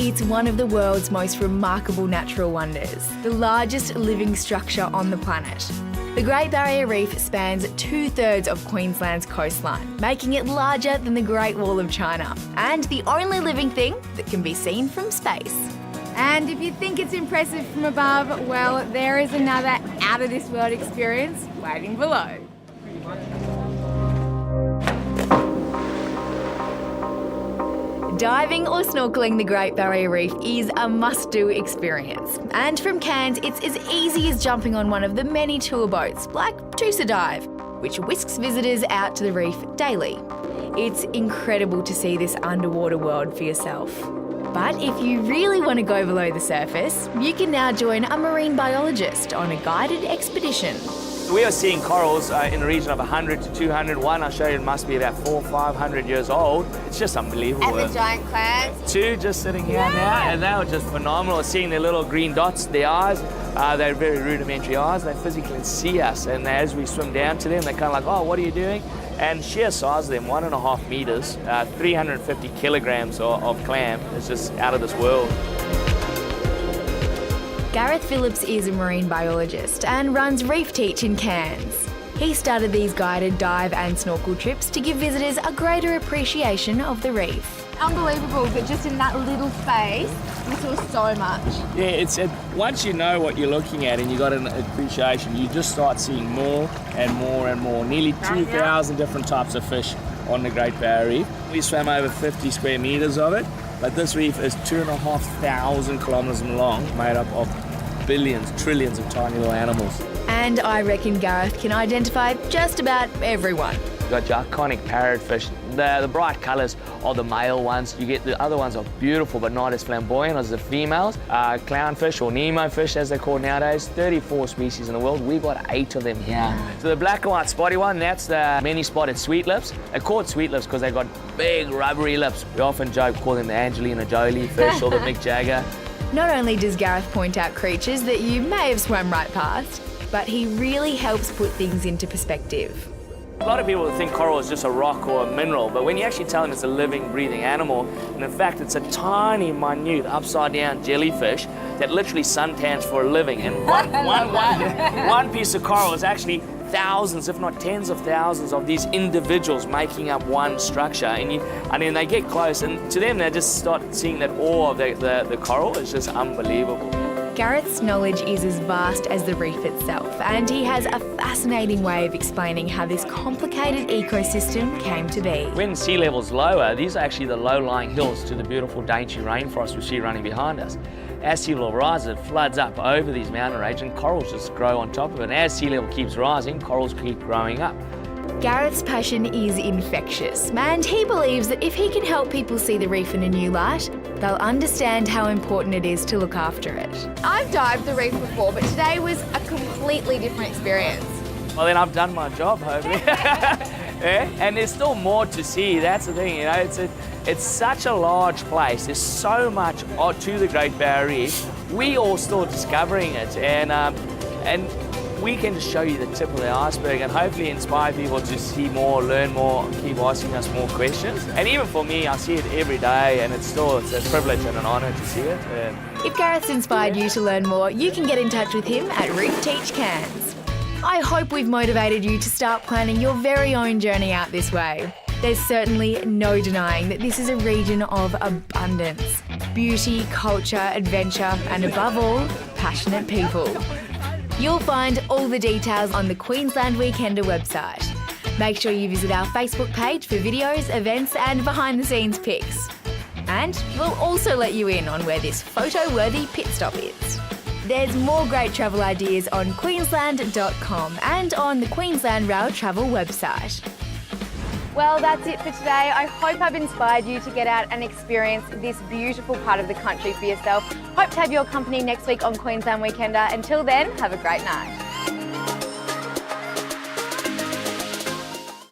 It's one of the world's most remarkable natural wonders, the largest living structure on the planet. The Great Barrier Reef spans 2/3 of Queensland's coastline, making it larger than the Great Wall of China, and the only living thing that can be seen from space. And if you think it's impressive from above, well, there is another out-of-this-world experience waiting below. Diving or snorkeling the Great Barrier Reef is a must-do experience. And from Cairns, it's as easy as jumping on one of the many tour boats, like Toosa Dive, which whisks visitors out to the reef daily. It's incredible to see this underwater world for yourself. But if you really want to go below the surface, you can now join a marine biologist on a guided expedition. We are seeing corals in the region of 100 to 200. One I'll show you must be about 400 or 500 years old. It's just unbelievable. And the giant clams. Two just sitting here now, and they were just phenomenal. Seeing their little green dots, their eyes, they're very rudimentary eyes. They physically see us, and as we swim down to them, they're kind of like, oh, what are you doing? And sheer size of them, 1.5 meters, 350 kilograms of clam. It's just out of this world. Gareth Phillips is a marine biologist and runs Reef Teach in Cairns. He started these guided dive and snorkel trips to give visitors a greater appreciation of the reef. Unbelievable that just in that little space, we saw so much. Yeah, once you know what you're looking at and you got an appreciation, you just start seeing more and more and more. Nearly 2,000 different types of fish on the Great Barrier Reef. We swam over 50 square meters of it, but this reef is 2,500 kilometers long, made up of billions, trillions of tiny little animals. And I reckon Gareth can identify just about everyone. You've got your iconic parrotfish. The bright colours are the male ones. You get the other ones are beautiful but not as flamboyant as the females. Clownfish, or Nemo fish as they're called nowadays, 34 species in the world. We've got 8 of them here. So the black and white spotty one, that's the many-spotted sweetlips. They're called sweetlips because they've got big rubbery lips. We often joke, call them the Angelina Jolie fish or the Mick Jagger. Not only does Gareth point out creatures that you may have swam right past, but he really helps put things into perspective. A lot of people think coral is just a rock or a mineral, but when you actually tell them it's a living, breathing animal, and in fact it's a tiny, minute, upside-down jellyfish that literally suntans for a living, and one piece of coral is actually thousands, if not tens of thousands of these individuals making up one structure. And then they get close, and to them they just start seeing that awe of the coral. It's just unbelievable. Gareth's knowledge is as vast as the reef itself, and he has a fascinating way of explaining how this complicated ecosystem came to be. When sea level's lower, these are actually the low-lying hills to the beautiful dainty rainforest we see running behind us. As sea level rises, it floods up over these mountain ranges and corals just grow on top of it. And as sea level keeps rising, corals keep growing up. Gareth's passion is infectious, and he believes that if he can help people see the reef in a new light, they'll understand how important it is to look after it. I've dived the reef before, but today was a completely different experience. Well, then I've done my job, hopefully. Yeah? And there's still more to see. That's the thing, you know. It's such a large place. There's so much to the Great Barrier Reef. We all still discovering it, and we can just show you the tip of the iceberg and hopefully inspire people to see more, learn more, keep asking us more questions. And even for me, I see it every day, and it's a privilege and an honour to see it. If Gareth's inspired you to learn more, you can get in touch with him at Reef Teach Cairns. I hope we've motivated you to start planning your very own journey out this way. There's certainly no denying that this is a region of abundance, beauty, culture, adventure, and above all, passionate people. You'll find all the details on the Queensland Weekender website. Make sure you visit our Facebook page for videos, events, and behind-the-scenes pics. And we'll also let you in on where this photo-worthy pit stop is. There's more great travel ideas on Queensland.com and on the Queensland Rail Travel website. Well, that's it for today. I hope I've inspired you to get out and experience this beautiful part of the country for yourself. Hope to have your company next week on Queensland Weekender. Until then, have a great night.